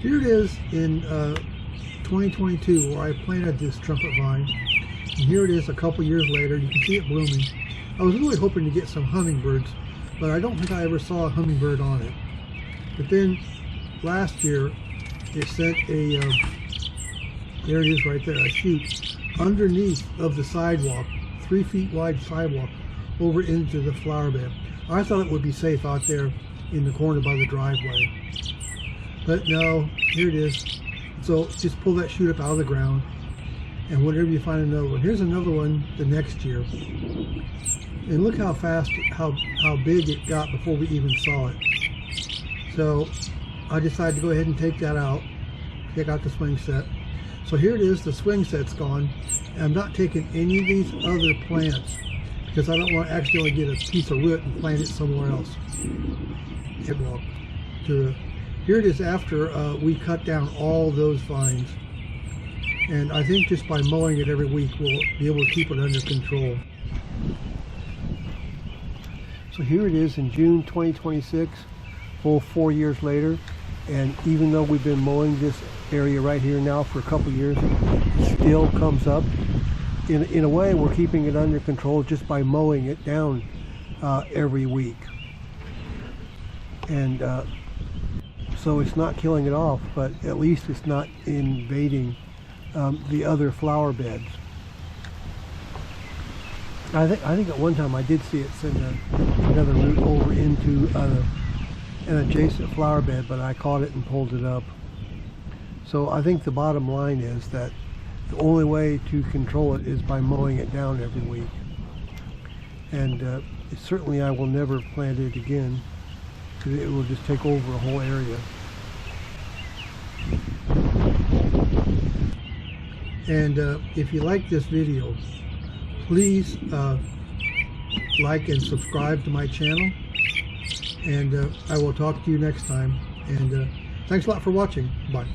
Here it is in 2022 where I planted this trumpet vine. And here it is a couple years later. You can see it blooming. I was really hoping to get some hummingbirds, but I don't think I ever saw a hummingbird on it. But then last year it sent a, there it is right there, a shoot underneath of the sidewalk, 3 feet wide sidewalk, over into the flower bed. I thought it would be safe out there in the corner by the driveway. But no, here it is. So just pull that shoot up out of the ground, and whenever you find another one. Here's another one the next year. And look how fast, how big it got before we even saw it. So I decided to go ahead and take that out, take out the swing set. So here it is, the swing set's gone. And I'm not taking any of these other plants because I don't want to accidentally get a piece of root and plant it somewhere else. Here it is after we cut down all those vines. And I think just by mowing it every week, we'll be able to keep it under control. So here it is in June 2026, full 4 years later. And even though we've been mowing this area right here now for a couple years, it still comes up. In a way, we're keeping it under control just by mowing it down every week. And so it's not killing it off, but at least it's not invading the other flower beds. I think at one time I did see it send another root over into an adjacent flower bed, but I caught it and pulled it up. So I think the bottom line is that the only way to control it is by mowing it down every week. And certainly I will never plant it again, because it will just take over a whole area. And if you like this video, please like and subscribe to my channel. And I will talk to you next time. And thanks a lot for watching. Bye.